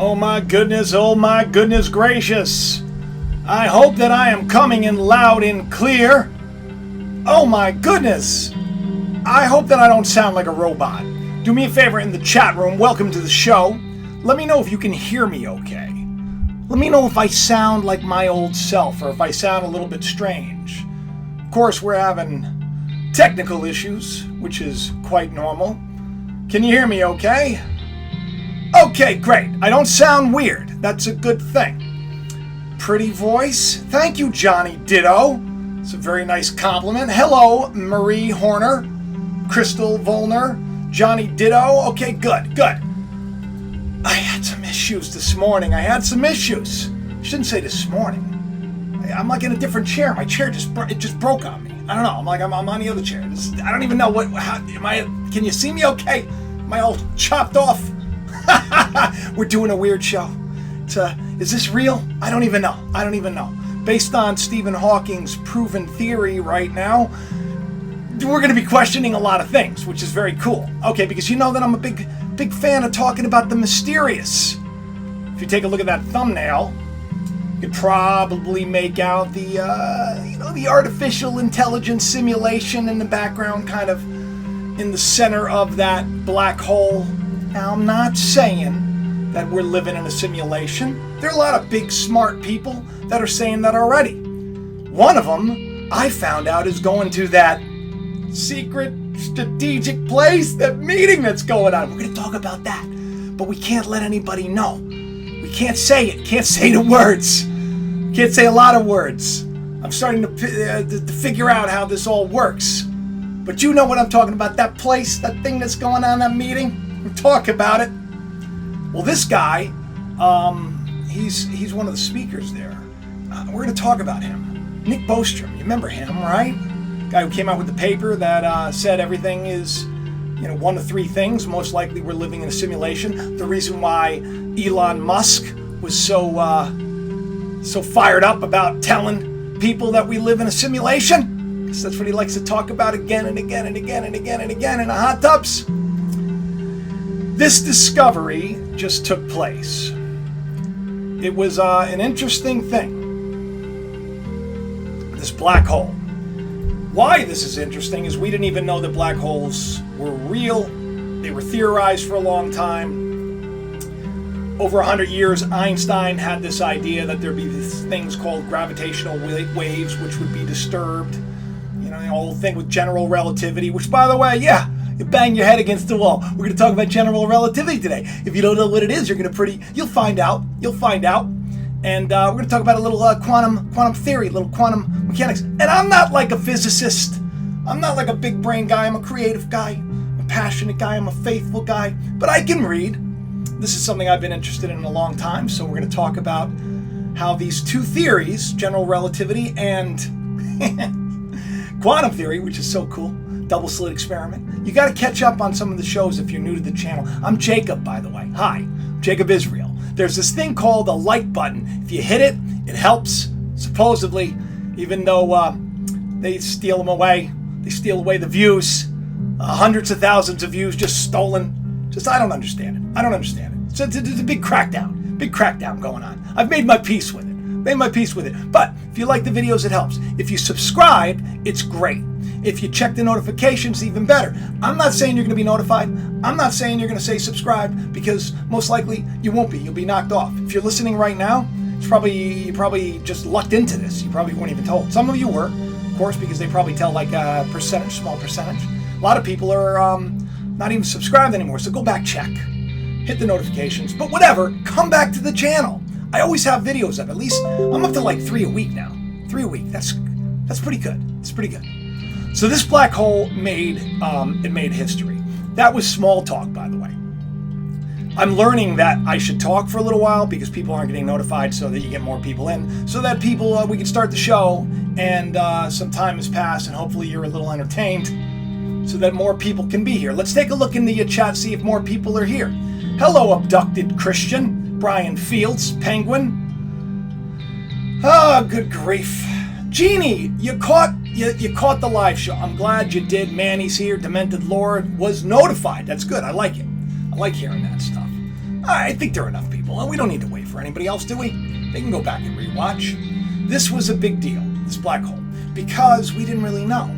Oh my goodness gracious. I hope that I am coming in loud and clear. Oh my goodness. I hope that I don't sound like a robot. Do me a favor in the chat room, welcome to the show. Let me know if you can hear me okay. Let me know if I sound like my old self or if I sound a little bit strange. Of course, we're having technical issues, which is quite normal. Can you hear me okay? Okay, great. I don't sound weird. That's a good thing. Pretty voice. Thank you, Johnny Ditto. It's a very nice compliment. Hello, Marie Horner, Crystal Volner, Johnny Ditto. Okay, good. I had some issues this morning. I shouldn't say this morning. I'm like in a different chair. My chair just broke on me. I don't know. I'm on the other chair. I don't even know can you see me okay? Am I all chopped off? We're doing a weird show. Is this real? I don't even know. Based on Stephen Hawking's proven theory right now, we're going to be questioning a lot of things, which is very cool. Okay, because you know that I'm a big fan of talking about the mysterious. If you take a look at that thumbnail, you could probably make out the artificial intelligence simulation in the background, kind of in the center of that black hole. Now, I'm not saying that we're living in a simulation. There are a lot of big, smart people that are saying that already. One of them, I found out, is going to that secret strategic place, that meeting that's going on. We're going to talk about that, but we can't let anybody know. We can't say it. Can't say the words. Can't say a lot of words. I'm starting to figure out how this all works. But you know what I'm talking about. That place, that thing that's going on, that meeting. We'll talk about it. Well, this guy, he's one of the speakers there. We're going to talk about him. Nick Bostrom, you remember him, right? Guy who came out with the paper that said everything is, one of three things. Most likely we're living in a simulation. The reason why Elon Musk was so fired up about telling people that we live in a simulation, because that's what he likes to talk about again and again and again and again and again in the hot tubs. This discovery just took place. It was an interesting thing. This black hole. Why this is interesting is we didn't even know that black holes were real. They were theorized for a long time. Over 100 years, Einstein had this idea that there'd be these things called gravitational waves, which would be disturbed. The whole thing with general relativity, which, by the way, you bang your head against the wall. We're going to talk about general relativity today. If you don't know what it is, you'll find out. And we're going to talk about a little quantum theory, a little quantum mechanics. And I'm not like a physicist. I'm not like a big brain guy. I'm a creative guy. I'm a passionate guy. I'm a faithful guy. But I can read. This is something I've been interested in a long time. So we're going to talk about how these two theories, general relativity and quantum theory, which is so cool, double slit experiment. You got to catch up on some of the shows if you're new to the channel. I'm Jacob, by the way. Hi, Jacob Israel. There's this thing called a like button. If you hit it, it helps, supposedly, even though they steal them away. They steal away the views. Hundreds of thousands of views just stolen. I don't understand it. So it's a big crackdown going on. I've made my peace with it. But if you like the videos, it helps. If you subscribe, it's great. If you check the notifications, even better. I'm not saying you're going to be notified. I'm not saying you're going to say subscribe, because most likely you won't be. You'll be knocked off. If you're listening right now, you probably just lucked into this. You probably weren't even told. Some of you were, of course, because they probably tell like a small percentage. A lot of people are not even subscribed anymore. So go back, check, hit the notifications. But whatever, come back to the channel. I always have videos up. At least I'm up to like 3 a week now. 3 a week. That's pretty good. It's pretty good. So this black hole made history. That was small talk, by the way. I'm learning that I should talk for a little while because people aren't getting notified, so that you get more people in, so that we can start the show, and some time has passed, and hopefully you're a little entertained, so that more people can be here. Let's take a look in the chat, see if more people are here. Hello, abducted Christian, Brian Fields, Penguin. Oh, good grief. Jeannie, you caught the live show. I'm glad you did. Manny's here. Demented Lord was notified. That's good. I like it. I like hearing that stuff. I think there are enough people. And we don't need to wait for anybody else, do we? They can go back and rewatch. This was a big deal, this black hole, because we didn't really know.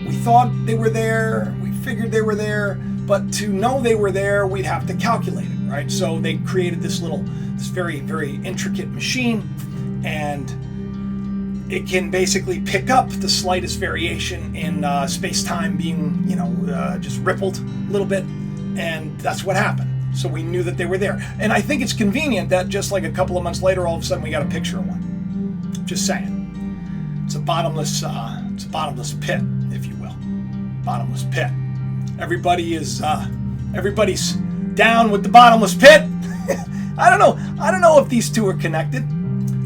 We thought they were there, we figured they were there, but to know they were there, we'd have to calculate it, right? So they created this very, very intricate machine, and it can basically pick up the slightest variation in space-time being, just rippled a little bit, and that's what happened. So we knew that they were there. And I think it's convenient that just like a couple of months later, all of a sudden we got a picture of one. Just saying. It's a bottomless pit, if you will. Bottomless pit. Everybody's down with the bottomless pit. I don't know if these two are connected.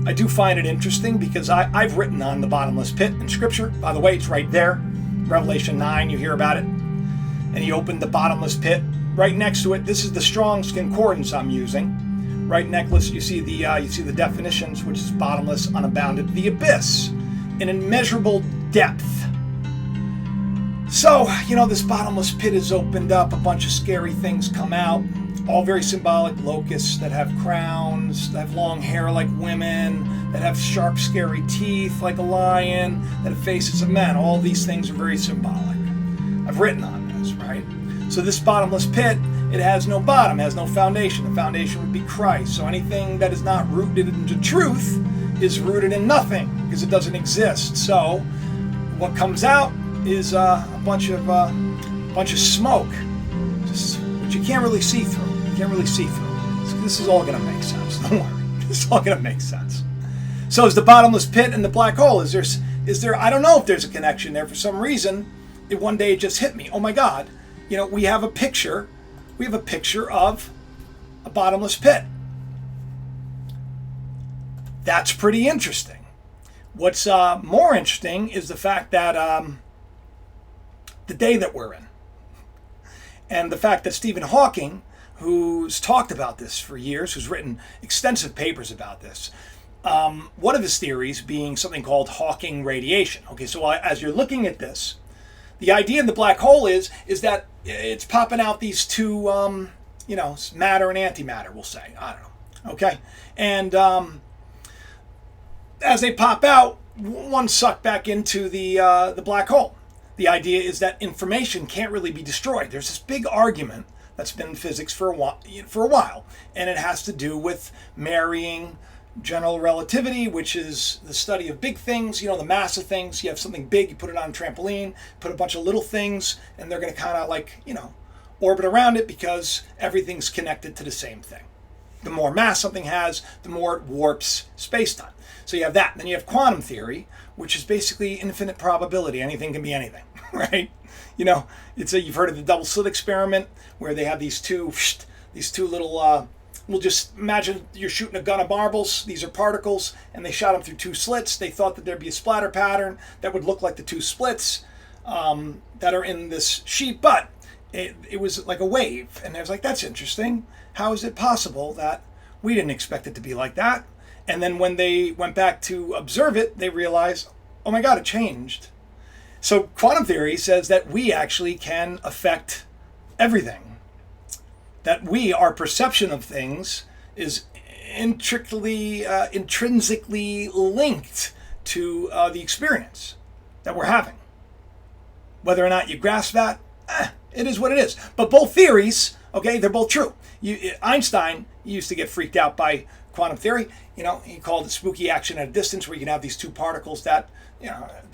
I do find it interesting because I've written on the bottomless pit in Scripture. By the way, it's right there. Revelation 9, you hear about it. And he opened the bottomless pit. Right next to it, this is the Strong's Concordance I'm using. Right next, you see the definitions, which is bottomless, unbounded, the abyss, an immeasurable depth. So, this bottomless pit is opened up. A bunch of scary things come out, all very symbolic. Locusts that have crowns, that have long hair like women, that have sharp, scary teeth like a lion, that have faces of men. All these things are very symbolic. I've written on this, right? So this bottomless pit, it has no bottom, has no foundation. The foundation would be Christ. So anything that is not rooted into truth is rooted in nothing because it doesn't exist. So what comes out is a bunch of smoke, which you can't really see through. You can't really see through. This is all going to make sense. Don't worry. This is all going to make sense. So is the bottomless pit and the black hole? Is there? I don't know if there's a connection there. For some reason, one day it just hit me. Oh my God. We have a picture. We have a picture of a bottomless pit. That's pretty interesting. What's more interesting is the fact that the day that we're in, and the fact that Stephen Hawking, who's talked about this for years, who's written extensive papers about this, one of his theories being something called Hawking radiation. Okay, so as you're looking at this, the idea in the black hole is that it's popping out these two, matter and antimatter, we'll say. I don't know. Okay? And as they pop out, one's sucked back into the black hole. The idea is that information can't really be destroyed. There's this big argument that's been in physics for a while, and it has to do with marrying general relativity, which is the study of big things, the mass of things. You have something big, you put it on a trampoline, put a bunch of little things, and they're going to kind of orbit around it because everything's connected to the same thing. The more mass something has, the more it warps space-time. So you have that. Then you have quantum theory, which is basically infinite probability. Anything can be anything, right? You've heard of the double slit experiment where they have these two little, we'll just imagine you're shooting a gun of marbles. These are particles, and they shot them through two slits. They thought that there'd be a splatter pattern that would look like the two splits that are in this sheet, but it was like a wave. And I was like, that's interesting. How is it possible that we didn't expect it to be like that? And then when they went back to observe it, they realized, oh my God, it changed. So quantum theory says that we actually can affect everything. That our perception of things is intrinsically linked to the experience that we're having. Whether or not you grasp that, it is what it is. But both theories, okay, they're both true. Einstein used to get freaked out by quantum theory. He called it spooky action at a distance, where you can have these two particles that,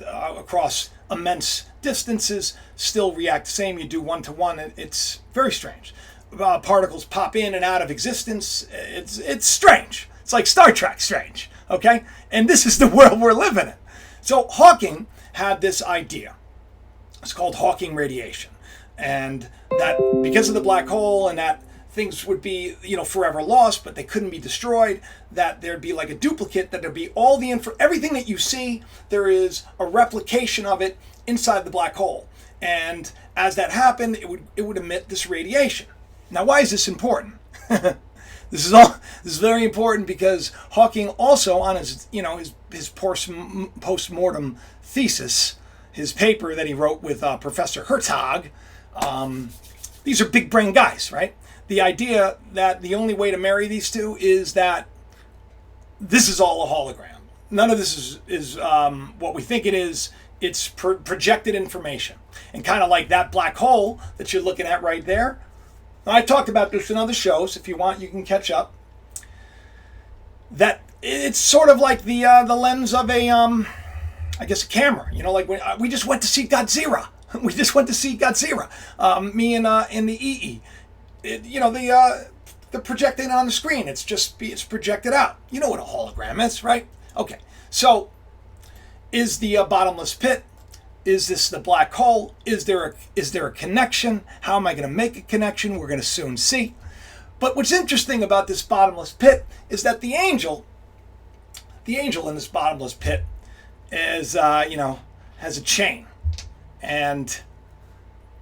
across immense distances still react the same. You do one to one, and it's very strange. Particles pop in and out of existence. It's strange. It's like Star Trek strange, okay? And this is the world we're living in. So Hawking had this idea. It's called Hawking radiation. And that because of the black hole and that things would be, forever lost, but they couldn't be destroyed, that there'd be like a duplicate, that there'd be all the everything that you see, there is a replication of it inside the black hole. And as that happened, it would emit this radiation. Now, why is this important? This is very important because Hawking also, on his post-mortem thesis, his paper that he wrote with Professor Hertog, these are big brain guys, right? the idea that the only way to marry these two is that this is all a hologram. None of this is what we think it is. It's projected information. And kind of like that black hole that you're looking at right there. I talked about this in other shows. If you want, you can catch up. That it's sort of like the lens of a, I guess, a camera. You know, like when we just went to see Godzilla. We just went to see Godzilla. Me and in the EE. You know, the projecting on the screen. It's projected out. You know what a hologram is, right? Okay. So, is the bottomless pit? Is this the black hole? Is there a connection? How am I going to make a connection? We're going to soon see. But what's interesting about this bottomless pit is that the angel in this bottomless pit is, has a chain. And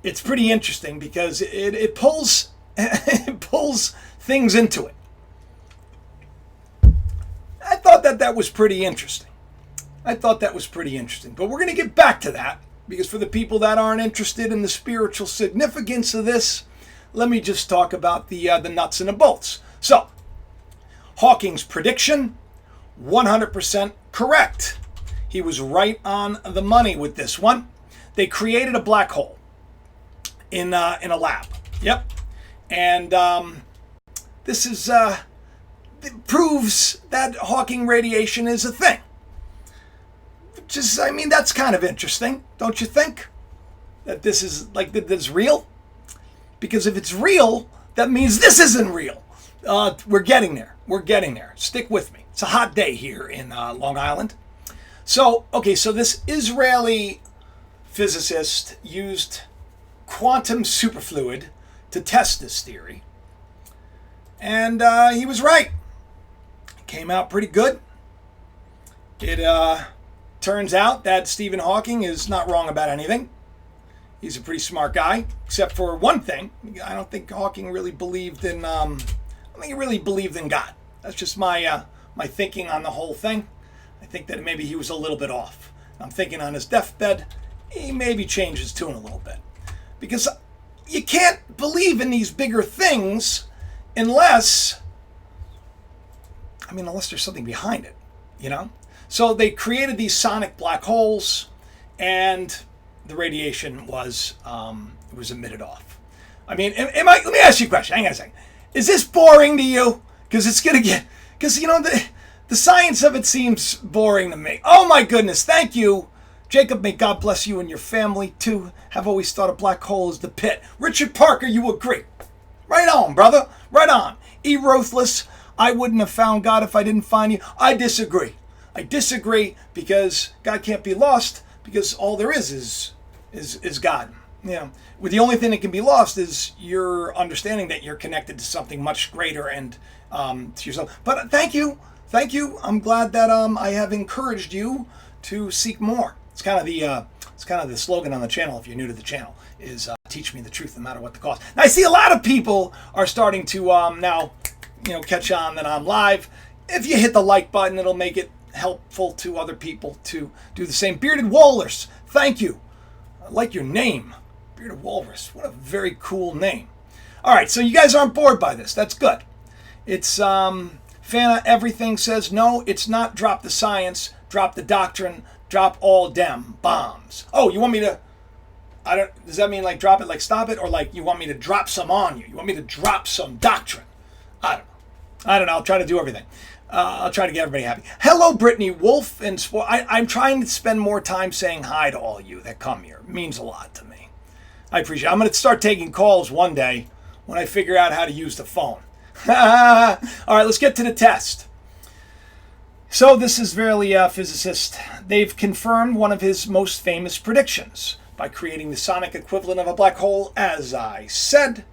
it's pretty interesting because it pulls it pulls things into it. I thought that was pretty interesting. But we're going to get back to that because for the people that aren't interested in the spiritual significance of this, let me just talk about the nuts and the bolts. So, Hawking's prediction, 100% correct. He was right on the money with this one. They created a black hole in a lab. Yep. And this is it proves that Hawking radiation is a thing. Which is, I mean, that's kind of interesting, don't you think? That this is like that it's real? Because if it's real, that means this isn't real. We're getting there. Stick with me. It's a hot day here in Long Island. So this Israeli physicist used quantum superfluid to test this theory. And he was right. It came out pretty good. It turns out that Stephen Hawking is not wrong about anything. He's a pretty smart guy, except for one thing. I don't think Hawking really believed in. I don't think he really believed in God. That's just my thinking on the whole thing. I think that maybe he was a little bit off. I'm thinking on his deathbed, he maybe changed his tune a little bit, because you can't believe in these bigger things unless there's something behind it, you know. So they created these sonic black holes, and the radiation was emitted off. I mean, let me ask you a question. Hang on a second. Is this boring to you? Because the science of it seems boring to me. Oh my goodness, thank you. Jacob, may God bless you and your family too. Have always thought a black hole is the pit. Richard Parker, you agree. Right on, brother. Right on. E. Ruthless, I wouldn't have found God if I didn't find you. I disagree. Because God can't be lost, because all there is God. Yeah. Well, the only thing that can be lost is your understanding that you're connected to something much greater and to yourself. But thank you. I'm glad that I have encouraged you to seek more. It's kind of the slogan on the channel. If you're new to the channel, is teach me the truth no matter what the cost. Now I see a lot of people are starting to now catch on that I'm live. If you hit the like button, it'll make it helpful to other people to do the same. Bearded Walrus, thank you. I like your name, Bearded Walrus. What a very cool name. All right, so you guys aren't bored by this. That's good. It's Fana Everything says no. It's not drop the science, drop the doctrine, drop all dem bombs. Oh, you want me to? Does that mean like drop it, like stop it, or like you want me to drop some on you? You want me to drop some doctrine? I don't know. I'll try to do everything. I'll try to get everybody happy. Hello, Brittany Wolf. And I'm trying to spend more time saying hi to all you that come here. It means a lot to me. I appreciate it. I'm going to start taking calls one day when I figure out how to use the phone. All right, let's get to the test. So this Israeli physicist. They've confirmed one of his most famous predictions by creating the sonic equivalent of a black hole, as I said.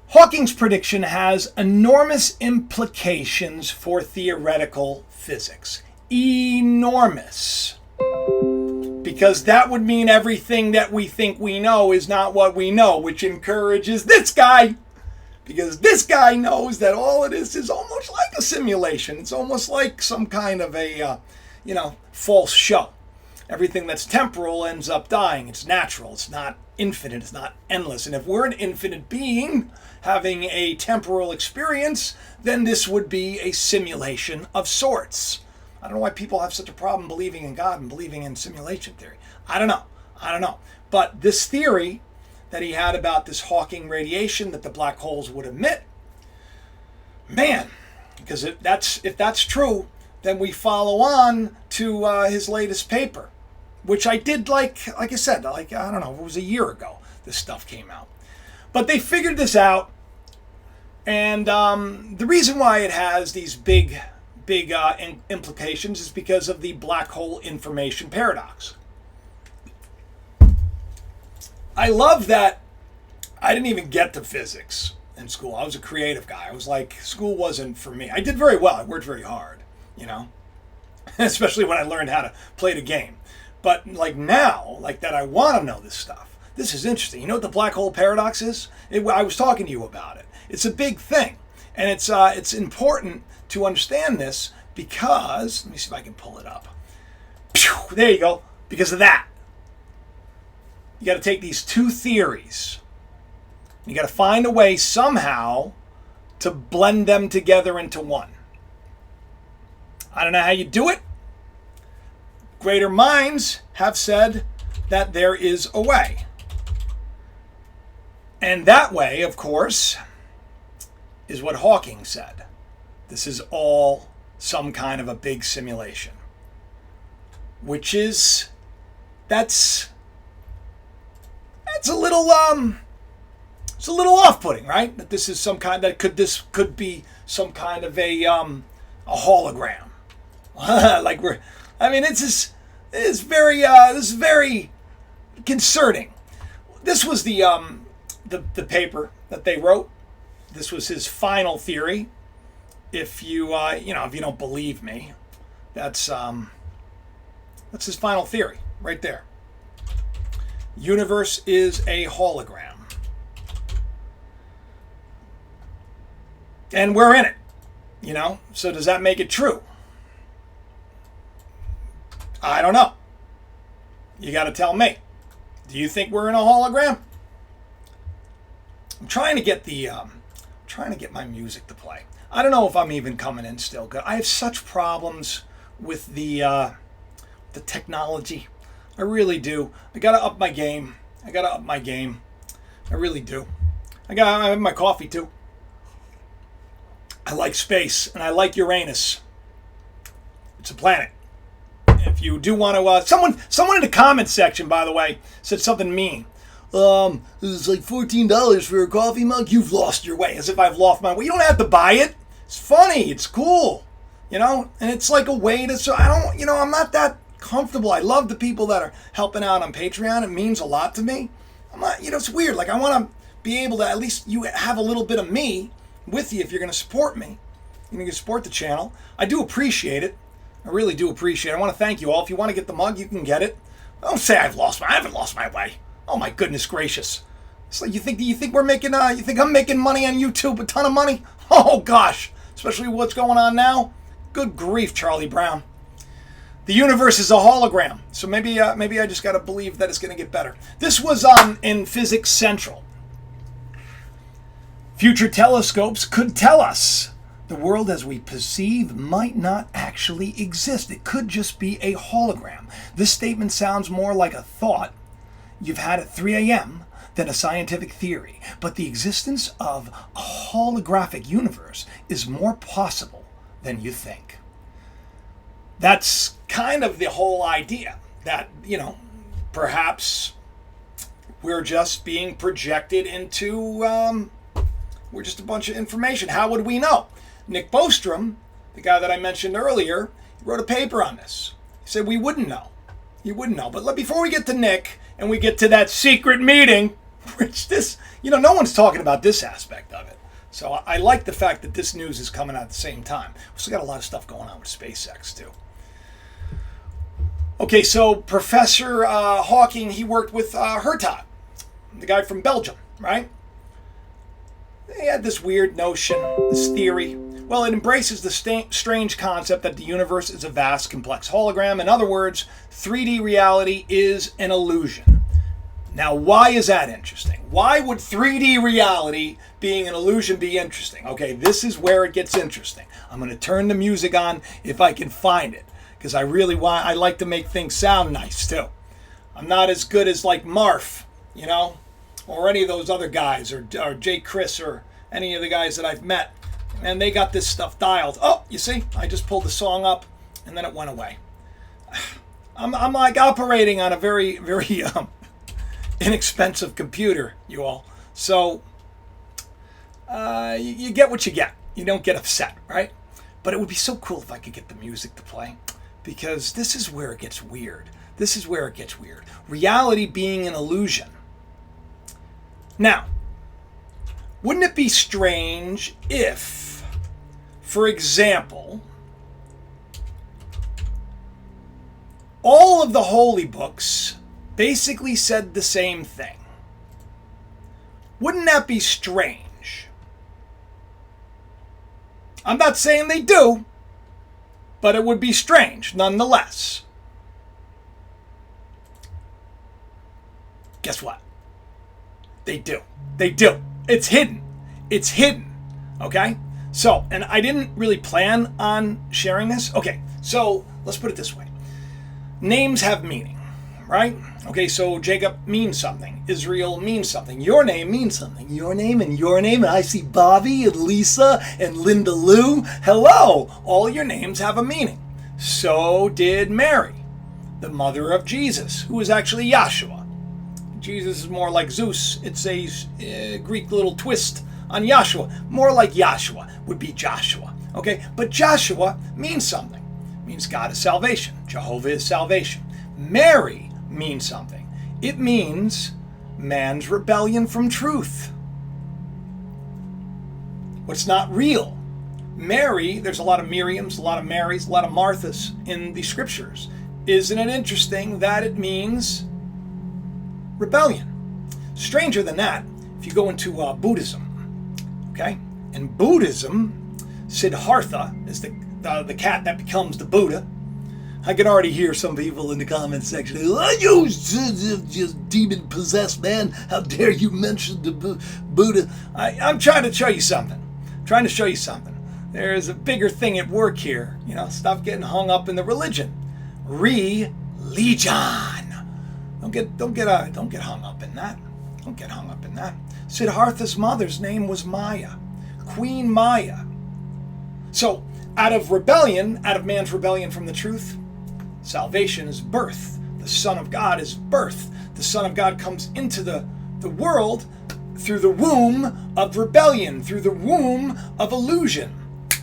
Hawking's prediction has enormous implications for theoretical physics. Enormous. Because that would mean everything that we think we know is not what we know, which encourages this guy. Because this guy knows that all it is almost like a simulation. It's almost like some kind of a, false show. everything that's temporal ends up dying. It's natural. It's not infinite. It's not endless. And if we're an infinite being having a temporal experience, then this would be a simulation of sorts. I don't know why people have such a problem believing in God and believing in simulation theory. I don't know. But this theory that he had about this Hawking radiation that the black holes would emit, man, because if that's true, then we follow on to his latest paper, which I did like I said, I don't know, it was a year ago this stuff came out. But they figured this out, and the reason why it has these big implications is because of the black hole information paradox. I love that I didn't even get to physics in school. I was a creative guy. I was like, school wasn't for me. I did very well. I worked very hard, especially when I learned how to play the game. But like now, like that, I want to know this stuff. This is interesting. You know what the black hole paradox is? I was talking to you about it. It's a big thing, and it's important to understand this because, let me see if I can pull it up. There you go. Because of that. You got to take these two theories. You got to find a way somehow to blend them together into one. I don't know how you do it. Greater minds have said that there is a way. And that way, of course, is what Hawking said. This is all some kind of a big simulation. Which is, that's a little it's a little off-putting, right? That this is some kind this could be some kind of a hologram. This is very concerning. This was the paper that they wrote. This was his final theory. If you don't believe me, that's his final theory right there. Universe is a hologram. And we're in it, So does that make it true? I don't know. You got to tell me. Do you think we're in a hologram? I'm trying to get my music to play. I don't know if I'm even coming in still good. I have such problems with the technology. I really do. I got to up my game. I really do. I have my coffee too. I like space, and I like Uranus. It's a planet. If you do want to, someone in the comments section, by the way, said something mean. It's like $14 for a coffee mug. You've lost your way. As if I've lost my way. You don't have to buy it. It's funny. It's cool. And it's like a way to. So I'm not that comfortable. I love the people that are helping out on Patreon. It means a lot to me. I'm not. It's weird. Like I want to be able to at least you have a little bit of me with you if you're going to support me. You're going to support the channel. I do appreciate it. I really do appreciate it. I want to thank you all. If you want to get the mug, you can get it. Don't say I haven't lost my way. Oh my goodness gracious. It's like you think we're making you think I'm making money on YouTube, a ton of money? Oh gosh. Especially what's going on now. Good grief, Charlie Brown. The universe is a hologram. So maybe I just got to believe that it's going to get better. This was in Physics Central. Future telescopes could tell us the world as we perceive might not actually exist. It could just be a hologram. This statement sounds more like a thought you've had at 3 a.m. than a scientific theory. But the existence of a holographic universe is more possible than you think. That's kind of the whole idea that, perhaps we're just being projected into, we're just a bunch of information. How would we know? Nick Bostrom, the guy that I mentioned earlier, wrote a paper on this. He said we wouldn't know. You wouldn't know. But before we get to Nick and we get to that secret meeting, which no one's talking about this aspect of it. So I like the fact that this news is coming out at the same time. We still got a lot of stuff going on with SpaceX too. Okay, so Professor Hawking, he worked with Hertog, the guy from Belgium, right? They had this weird notion, this theory. Well, it embraces the strange concept that the universe is a vast, complex hologram. In other words, 3D reality is an illusion. Now, why is that interesting? Why would 3D reality being an illusion be interesting? Okay, this is where it gets interesting. I'm going to turn the music on if I can find it, because I like to make things sound nice too. I'm not as good as like Marf, or any of those other guys, or Jay Chris, or any of the guys that I've met. And they got this stuff dialed. Oh, you see, I just pulled the song up and then it went away. I'm like operating on a very, very inexpensive computer, you all. So you get what you get. You don't get upset, right? But it would be so cool if I could get the music to play, because this is where it gets weird. This is where it gets weird. Reality being an illusion. Now, wouldn't it be strange if, for example, all of the holy books basically said the same thing? Wouldn't that be strange? I'm not saying they do, but it would be strange nonetheless. Guess what? They do. They do. It's hidden. It's hidden. Okay? So, and I didn't really plan on sharing this. Okay, so let's put it this way. Names have meaning, right? Okay, so Jacob means something. Israel means something. Your name means something. Your name and your name. And I see Bobby and Lisa and Linda Lou. Hello! All your names have a meaning. So did Mary, the mother of Jesus, who is actually Yahshua. Jesus is more like Zeus. It's a Greek little twist on Yahshua. More like Yahshua would be Joshua. Okay? But Joshua means something. It means God is salvation. Jehovah is salvation. Mary means something. It means man's rebellion from truth. What's not real. Mary, there's a lot of Miriams, a lot of Marys, a lot of Marthas in the scriptures. Isn't it interesting that it means rebellion? Stranger than that, if you go into Buddhism, okay? In Buddhism, Siddhartha is the cat that becomes the Buddha. I can already hear some people in the comments section, "Oh, you just demon-possessed man, how dare you mention the Buddha?" I'm trying to show you something. There's a bigger thing at work here. Stop getting hung up in the religion. Religion. Don't get hung up in that. Don't get hung up in that. Siddhartha's mother's name was Maya, Queen Maya. So, out of man's rebellion from the truth, salvation is birth. The Son of God is birth. The Son of God comes into the world through the womb of rebellion, through the womb of illusion.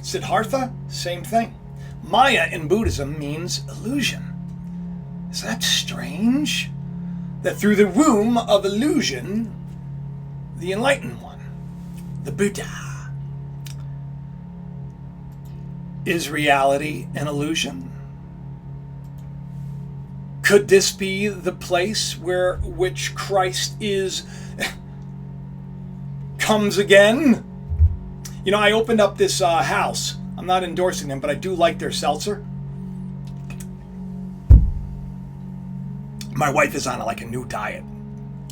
Siddhartha, same thing. Maya in Buddhism means illusion. Is that strange? That through the womb of illusion, the enlightened one, the Buddha. Is reality an illusion? Could this be the place which Christ comes again? I opened up this house. I'm not endorsing them, but I do like their seltzer. My wife is on a new diet,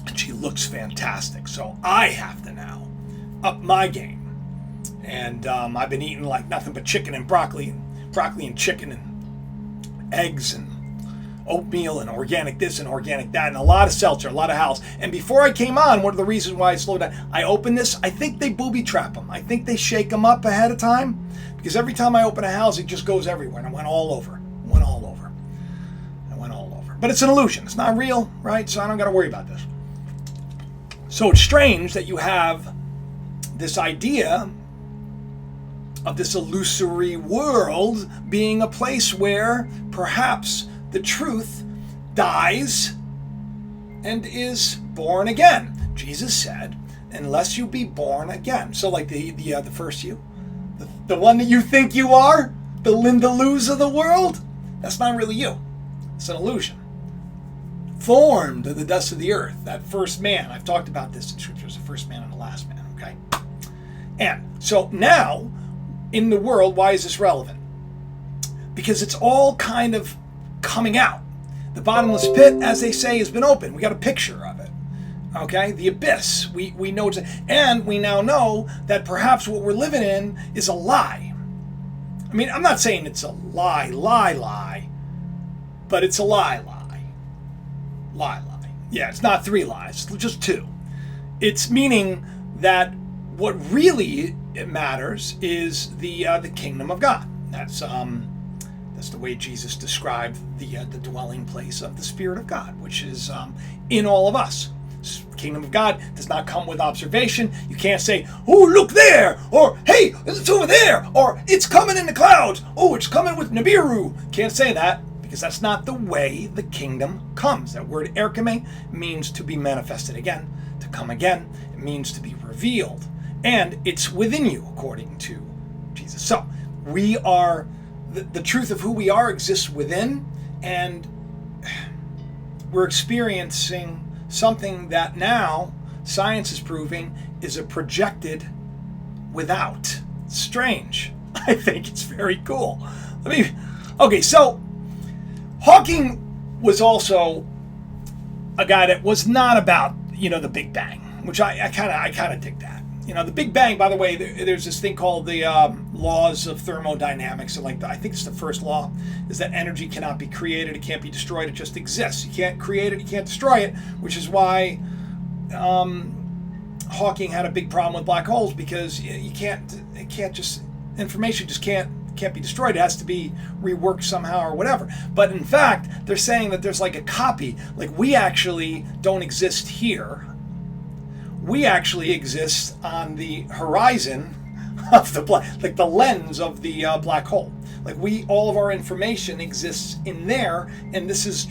and she looks fantastic. So I have to now up my game. And I've been eating like nothing but chicken and broccoli and chicken and eggs and oatmeal and organic this and organic that and a lot of seltzer, a lot of house. And before I came on, one of the reasons why I slowed down, I opened this. I think they booby trap them. I think they shake them up ahead of time, because every time I open a house, it just goes everywhere. And it went all over. But it's an illusion. It's not real, right? So I don't got to worry about this. So it's strange that you have this idea of this illusory world being a place where perhaps the truth dies and is born again. Jesus said, unless you be born again. So like the first you, the one that you think you are, the Linda Lous of the world, that's not really you. It's an illusion. Formed of the dust of the earth, that first man. I've talked about this in scriptures, the first man and the last man, okay? And so now, in the world. Why is this relevant? Because it's all kind of coming out. The bottomless pit, as they say, has been opened. We got a picture of it. Okay, the abyss. We know it's, and we now know that perhaps what we're living in is a lie. I mean, I'm not saying it's a lie, but it's a lie. Yeah, it's not 3 lies, it's just 2. It's meaning that what really matters is the kingdom of God. That's the way Jesus described the dwelling place of the Spirit of God, which is in all of us. The kingdom of God does not come with observation. You can't say, "Oh, look there," or "Hey, it's over there," or "It's coming in the clouds." "Oh, it's coming with Nibiru." Can't say that, because that's not the way the kingdom comes. That word erchome means to be manifested again, to come again. It means to be revealed, and it's within you, according to Jesus. So we are. The truth of who we are exists within, and we're experiencing something that now science is proving is a projected without. It's strange. I think it's very cool. Okay, so Hawking was also a guy that was not about, the Big Bang, which I kind of dig that. The Big Bang, by the way, there's this thing called the laws of thermodynamics. And I think it's the first law, is that energy cannot be created, it can't be destroyed, it just exists. You can't create it, you can't destroy it, which is why Hawking had a big problem with black holes, because information just can't be destroyed. It has to be reworked somehow or whatever. But in fact, they're saying that there's like a copy. Like, we actually don't exist here. We actually exist on the horizon of the the lens of the black hole. Like, all of our information exists in there, and this is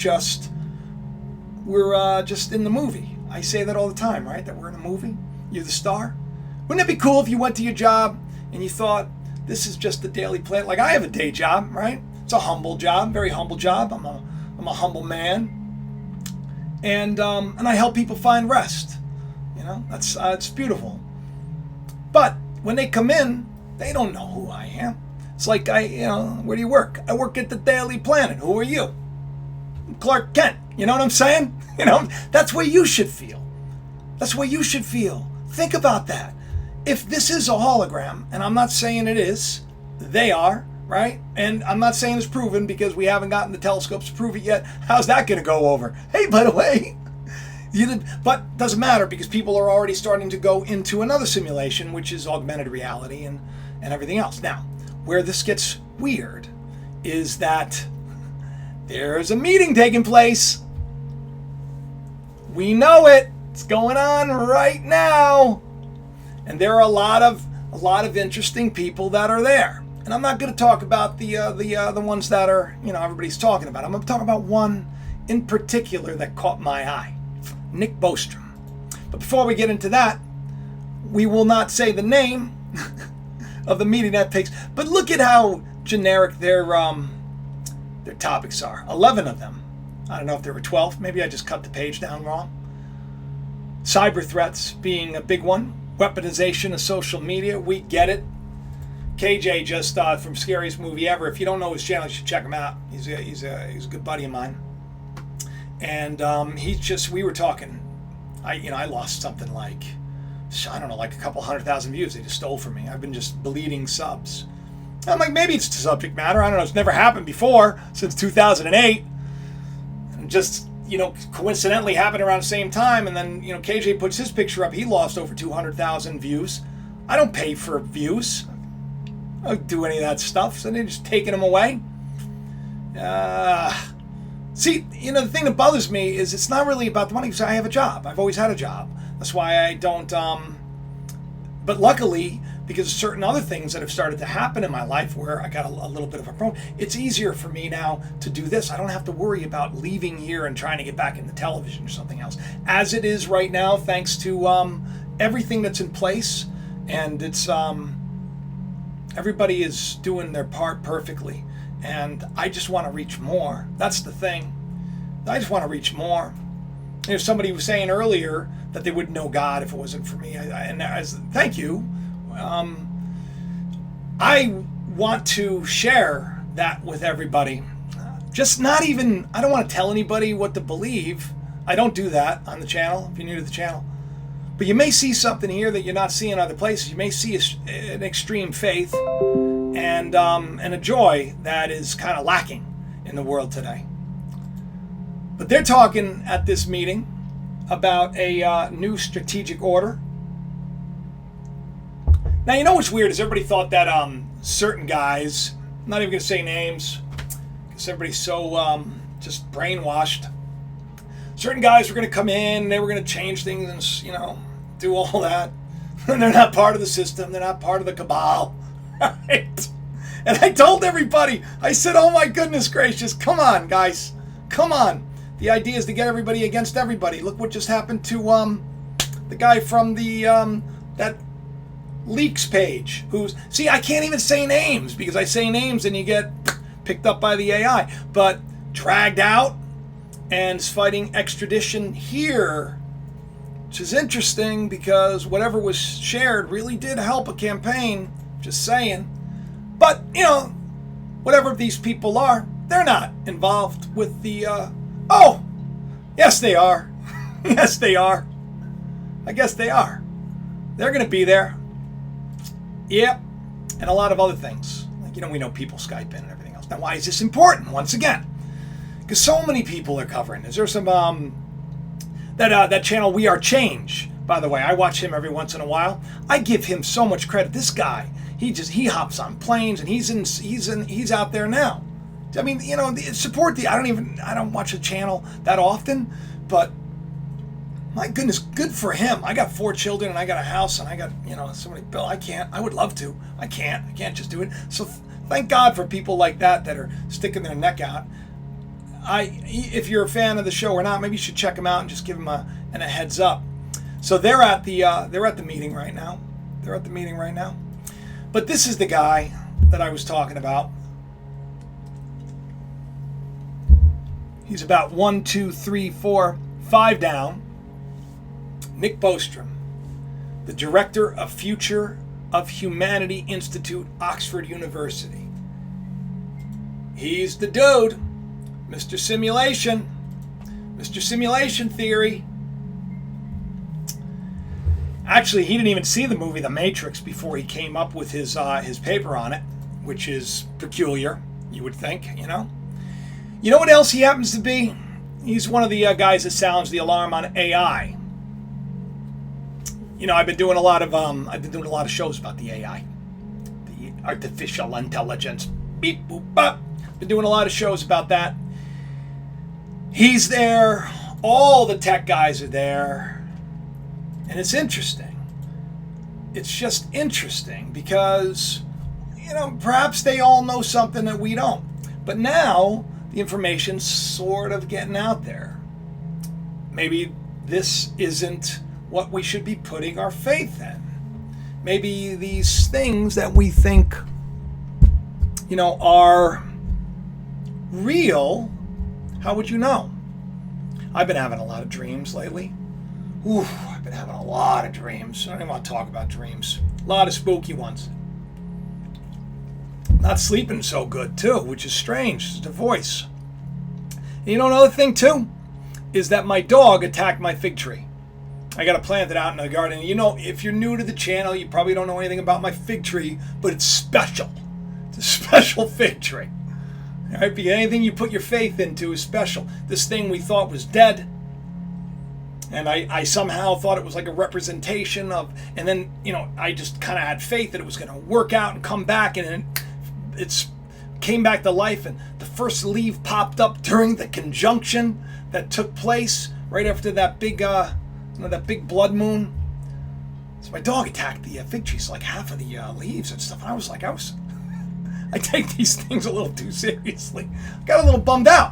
we're just in the movie. I say that all the time, right? That we're in a movie. You're the star. Wouldn't it be cool if you went to your job and you thought, this is just the Daily Planet? Like, I have a day job, right? It's a humble job, very humble job. I'm a humble man, and I help people find rest. That's it's beautiful. But when they come in, they don't know who I am. It's like, where do you work? I work at the Daily Planet. Who are you? I'm Clark Kent. You know what I'm saying? That's where you should feel. That's where you should feel. Think about that. If this is a hologram, and I'm not saying it is, they are, right? And I'm not saying it's proven, because we haven't gotten the telescopes to prove it yet. How's that going to go over? Hey, by the way. But doesn't matter, because people are already starting to go into another simulation, which is augmented reality and everything else. Now, where this gets weird is that there's a meeting taking place. We know it. It's going on right now. And there are a lot of interesting people that are there. And I'm not going to talk about the ones that are, everybody's talking about. I'm going to talk about one in particular that caught my eye. Nick Bostrom. But before we get into that, we will not say the name of the meeting that takes. But look at how generic their topics are. 11 of them. I don't know if there were 12. Maybe I just cut the page down wrong. Cyber threats being a big one. Weaponization of social media. We get it. KJ just from Scariest Movie Ever. If you don't know his channel, you should check him out. He's a good buddy of mine. And we were talking, I lost something like, I don't know, like a couple 100,000 views. They just stole from me. I've been just bleeding subs. I'm like, maybe it's the subject matter. I don't know. It's never happened before since 2008. And just, coincidentally happened around the same time. And then, KJ puts his picture up. He lost over 200,000 views. I don't pay for views. I don't do any of that stuff. So they're just taking them away. See, the thing that bothers me is it's not really about the money, because I have a job. I've always had a job. That's why I don't, but luckily, because of certain other things that have started to happen in my life where I got a little bit of a problem, it's easier for me now to do this. I don't have to worry about leaving here and trying to get back into television or something else. As it is right now, thanks to everything that's in place, and it's, everybody is doing their part perfectly. And I just want to reach more. That's the thing. I just want to reach more. Somebody was saying earlier that they wouldn't know God if it wasn't for me. Thank you. I want to share that with everybody. Just not even, I don't want to tell anybody what to believe. I don't do that on the channel, if you're new to the channel. But you may see something here that you're not seeing other places. You may see an extreme faith and a joy that is kind of lacking in the world today. But they're talking at this meeting about a new strategic order. Now, you know what's weird is everybody thought that certain guys, I'm not even going to say names, because everybody's so just brainwashed. Certain guys were going to come in, they were going to change things and, you know, do all that. And they're not part of the system, they're not part of the cabal, right? And I told everybody, I said, oh my goodness gracious, come on, guys, come on. The idea is to get everybody against everybody. Look what just happened to the guy from the that leaks page. See, I can't even say names because I say names and you get picked up by the AI. But dragged out and is fighting extradition here, which is interesting because whatever was shared really did help a campaign. Just saying. But, you know, whatever these people are, they're not involved with the, oh, yes they are. Yes they are. I guess they are. They're going to be there. Yep. And a lot of other things. Like, you know, we know people Skype in and everything else. Now, why is this important? Once again, because so many people are covering. Is there some, that channel We Are Change, by the way, I watch him every once in a while. I give him so much credit. This guy, he hops on planes and he's out there now. I mean, you know, support I don't watch the channel that often, but my goodness, good for him. I got 4 children and I got a house and I got, you know, so many bills. I would love to. I can't just do it. So thank God for people like that are sticking their neck out. If you're a fan of the show or not, maybe you should check them out and just give them a heads up. So they're at the meeting right now. They're at the meeting right now. But this is the guy that I was talking about. He's about 1, 2, 3, 4, 5 down. Nick Bostrom, the director of Future of Humanity Institute, Oxford University. He's the dude, Mr. Simulation, Mr. Simulation Theory. Actually, he didn't even see the movie The Matrix before he came up with his paper on it, which is peculiar, you would think, you know. You know what else he happens to be? He's one of the guys that sounds the alarm on AI. You know, I've been doing a lot of shows about the AI, the artificial intelligence. Beep boop bop. Been doing a lot of shows about that. He's there. All the tech guys are there. And it's interesting. It's just interesting because, you know, perhaps they all know something that we don't. But now the information's sort of getting out there. Maybe this isn't what we should be putting our faith in. Maybe these things that we think, you know, are real. How would you know? I've been having a lot of dreams lately. Ooh, I've been having a lot of dreams. I don't even want to talk about dreams. A lot of spooky ones. Not sleeping so good, too, which is strange. It's the voice. And you know another thing, too? Is that my dog attacked my fig tree. I got to plant it out in the garden. You know, if you're new to the channel, you probably don't know anything about my fig tree, but it's special. It's a special fig tree. All right, because anything you put your faith into is special. This thing we thought was dead, and I somehow thought it was like a representation of, and then, you know, I just kind of had faith that it was going to work out and come back, and it's came back to life, and the first leaf popped up during the conjunction that took place right after that big, that big blood moon. So my dog attacked the fig trees, like half of the leaves and stuff, and I take these things a little too seriously. Got a little bummed out,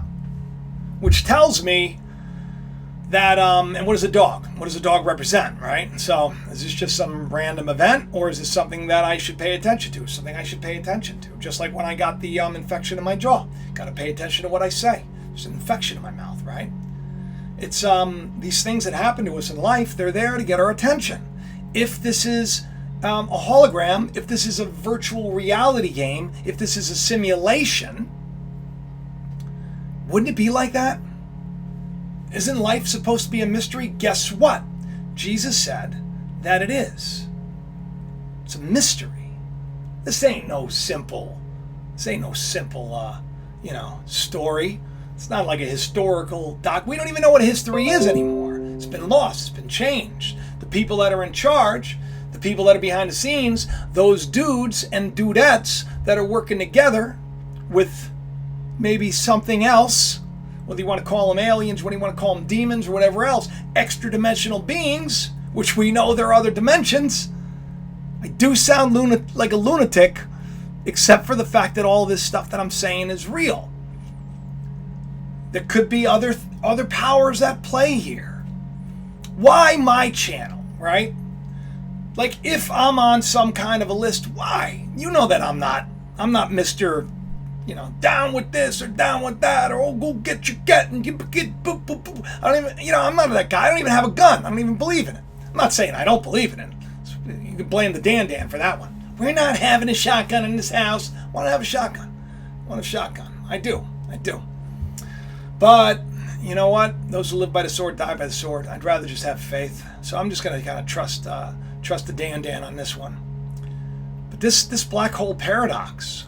which tells me that, and what is a dog? What does a dog represent, right? So is this just some random event, or is this something that I should pay attention to? Something I should pay attention to. Just like when I got the infection in my jaw. Got to pay attention to what I say. There's an infection in my mouth, right? It's these things that happen to us in life, they're there to get our attention. If this is a hologram, if this is a virtual reality game, if this is a simulation, wouldn't it be like that? Isn't life supposed to be a mystery? Guess what? Jesus said that it is. It's a mystery. This ain't no simple story. It's not like a historical doc. We don't even know what history is anymore. It's been lost. It's been changed. The people that are in charge, the people that are behind the scenes, those dudes and dudettes that are working together with maybe something else, whether you want to call them aliens, whether you want to call them demons or whatever else, extra-dimensional beings, which we know there are other dimensions. I do sound like a lunatic, except for the fact that all this stuff that I'm saying is real. There could be other powers at play here. Why my channel, right? Like, if I'm on some kind of a list, why? You know that I'm not Mr., down with this or down with that, or go get your get and get boop, boop, boop. I don't even, I'm not that guy. I don't even have a gun. I don't even believe in it. I'm not saying I don't believe in it. You can blame the Dan for that one. We're not having a shotgun in this house. I want to have a shotgun. I do. But you know what? Those who live by the sword die by the sword. I'd rather just have faith. So I'm just going to kind of trust the Dan on this one. But this black hole paradox,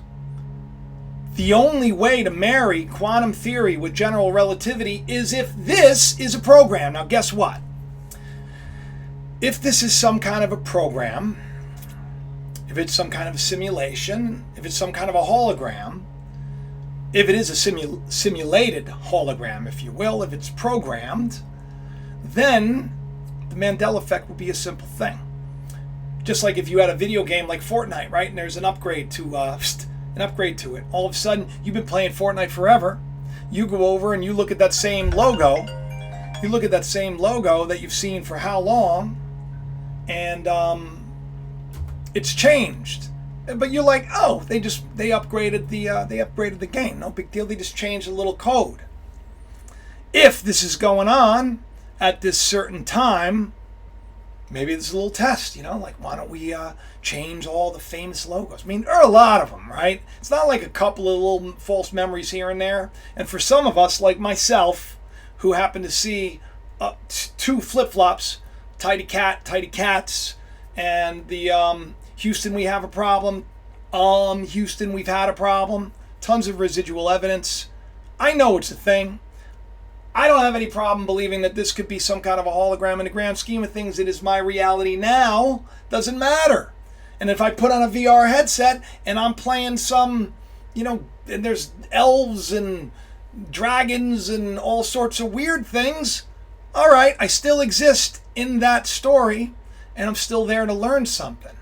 the only way to marry quantum theory with general relativity is if this is a program. Now, guess what? If this is some kind of a program, if it's some kind of a simulation, if it's some kind of a hologram, if it is a simulated hologram, if you will, if it's programmed, then the Mandela effect will be a simple thing. Just like if you had a video game like Fortnite, right? And there's an upgrade to it. All of a sudden, you've been playing Fortnite forever. You go over and you look at that same logo. You look at that same logo that you've seen for how long, and it's changed. But you're like, oh, they upgraded the game. No big deal. They just changed a little code. If this is going on at this certain time, maybe it's a little test, like, why don't we change all the famous logos? I mean, there are a lot of them, right? It's not like a couple of little false memories here and there. And for some of us, like myself, who happen to see 2 flip-flops, tidy cats, and the Houston, we have a problem. Houston, we've had a problem. Tons of residual evidence. I know it's a thing. I don't have any problem believing that this could be some kind of a hologram. In the grand scheme of things, it is my reality now. Doesn't matter. And if I put on a VR headset and I'm playing some, and there's elves and dragons and all sorts of weird things, all right, I still exist in that story and I'm still there to learn something.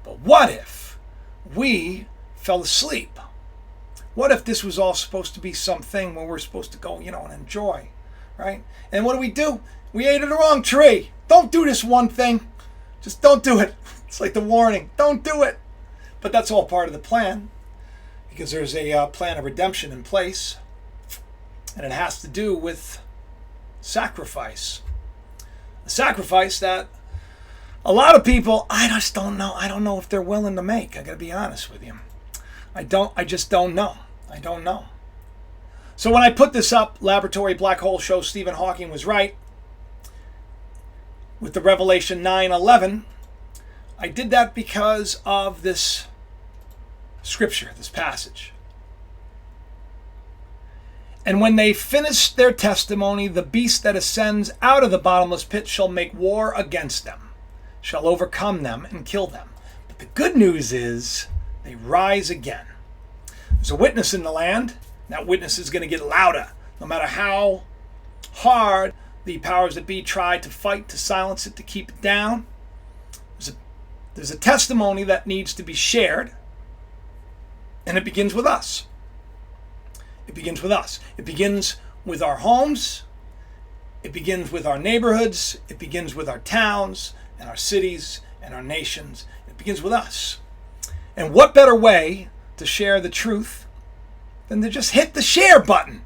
But what if we fell asleep? What if this was all supposed to be something where we're supposed to go, and enjoy, right? And what do? We ate of the wrong tree. Don't do this one thing. Just don't do it. It's like the warning. Don't do it. But that's all part of the plan, because there's a plan of redemption in place, and it has to do with sacrifice. A sacrifice that a lot of people, I just don't know. I don't know if they're willing to make. I got to be honest with you. I just don't know. I don't know. So when I put this up, Laboratory Black Hole shows Stephen Hawking was right with the Revelation 9:11. I did that because of this scripture, this passage. And when they finish their testimony, the beast that ascends out of the bottomless pit shall make war against them, shall overcome them and kill them. But the good news is they rise again. There's a witness in the land. And that witness is going to get louder, no matter how hard the powers that be try to fight to silence it, to keep it down. There's a testimony that needs to be shared, and it begins with us. It begins with us. It begins with our homes. It begins with our neighborhoods. It begins with our towns and our cities and our nations. It begins with us. And what better way to share the truth than to just hit the share button?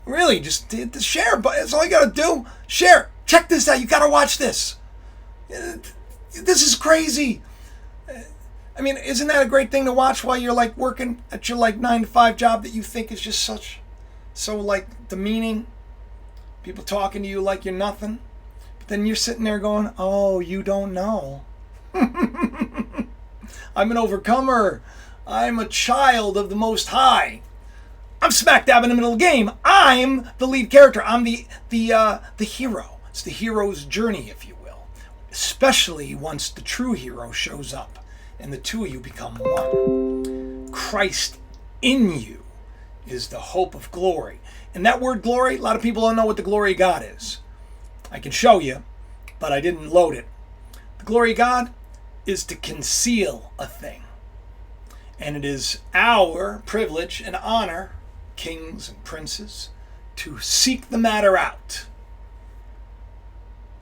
Really, just hit the share button. That's all you got to do. Share. Check this out. You got to watch this. This is crazy. I mean, isn't that a great thing to watch while you're like working at your like 9 to 5 job that you think is just so like demeaning? People talking to you like you're nothing. But then you're sitting there going, oh, you don't know. I'm an overcomer. I'm a child of the Most High. I'm smack dab in the middle of the game. I'm the lead character. I'm the hero. It's the hero's journey, if you will. Especially once the true hero shows up and the two of you become one. Christ in you is the hope of glory. And that word glory, a lot of people don't know what the glory of God is. I can show you, but I didn't load it. The glory of God is to conceal a thing. And it is our privilege and honor, kings and princes, to seek the matter out.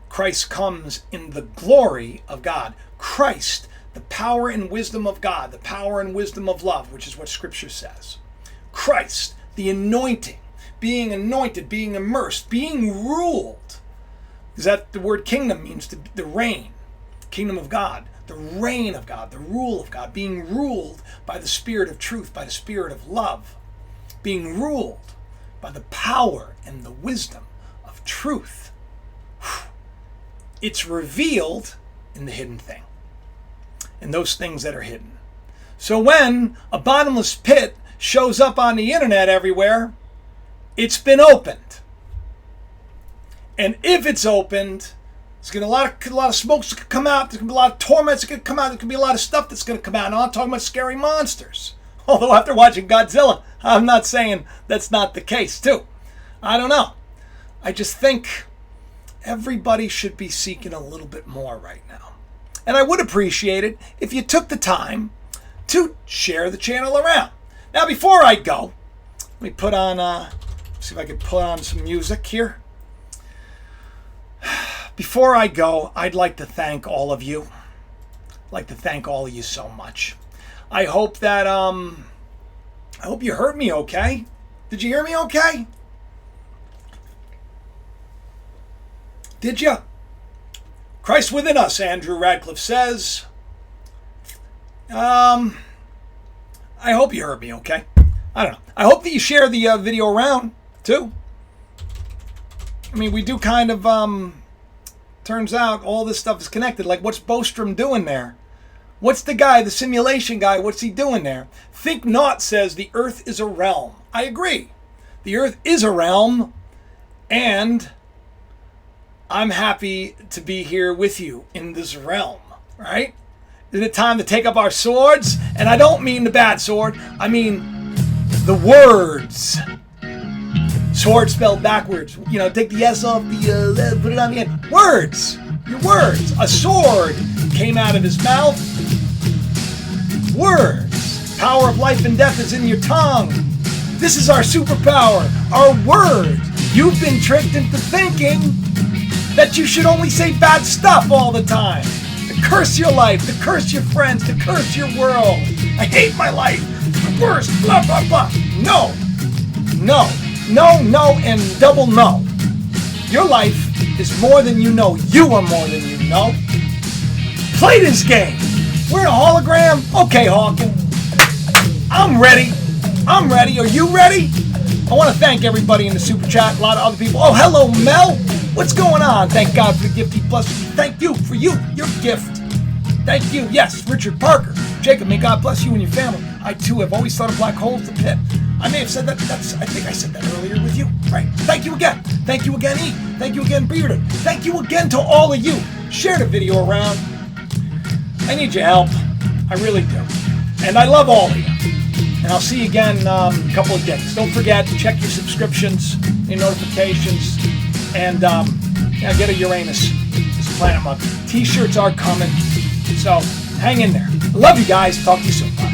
Christ comes in the glory of God. Christ, the power and wisdom of God, the power and wisdom of love, which is what Scripture says. Christ, the anointing, being anointed, being immersed, being ruled. Because that the word kingdom means the reign, kingdom of God, the reign of God, the rule of God, being ruled by the Spirit of truth, by the Spirit of love, being ruled by the power and the wisdom of truth. It's revealed in the hidden thing, in those things that are hidden. So when a bottomless pit shows up on the internet everywhere, it's been opened. And if it's opened, there's going to be a lot of smoke that could come out. There's going to be a lot of torments that could come out. There's going to be a lot of stuff that's going to come out. And I'm not talking about scary monsters. Although after watching Godzilla, I'm not saying that's not the case too. I don't know. I just think everybody should be seeking a little bit more right now. And I would appreciate it if you took the time to share the channel around. Now before I go, let me put on, see if I can put on some music here. Before I go, I'd like to thank all of you. I'd like to thank all of you so much. I hope that, I hope you heard me okay. Did you hear me okay? Did you? Christ within us, Andrew Radcliffe says. I hope you heard me okay. I don't know. I hope that you share the video around, too. I mean, we do kind of, turns out all this stuff is connected. Like, what's Bostrom doing there? What's the guy, the simulation guy, what's he doing there? Think Not says the earth is a realm. I agree. The earth is a realm, and I'm happy to be here with you in this realm, right? Isn't it time to take up our swords? And I don't mean the bad sword. I mean the words. Sword spelled backwards. You know, take the S off the, put it on the end. Words. Your words. A sword came out of his mouth. Words. Power of life and death is in your tongue. This is our superpower. Our words. You've been tricked into thinking that you should only say bad stuff all the time. To curse your life, to curse your friends, to curse your world. I hate my life. It's the worst. Blah, blah, blah. No. No. No, no, and double no. Your life is more than you know. You are more than you know. Play this game. We're in a hologram. Okay, Hawking. I'm ready. I'm ready. Are you ready? I want to thank everybody in the super chat. A lot of other people. Oh, hello, Mel. What's going on? Thank God for the gift he blessed you. Thank you for your gift. Thank you. Yes, Richard Parker. Jacob, may God bless you and your family. I, too, have always thought a black hole is the pit. I may have said that. I think I said that earlier with you. Right. Thank you again. Thank you again, E. Thank you again, Bearded. Thank you again to all of you. Share the video around. I need your help. I really do. And I love all of you. And I'll see you again in a couple of days. Don't forget to check your subscriptions, your notifications, and get a Uranus. This planet month. T-shirts are coming. So hang in there. I love you guys. Talk to you soon. Bye.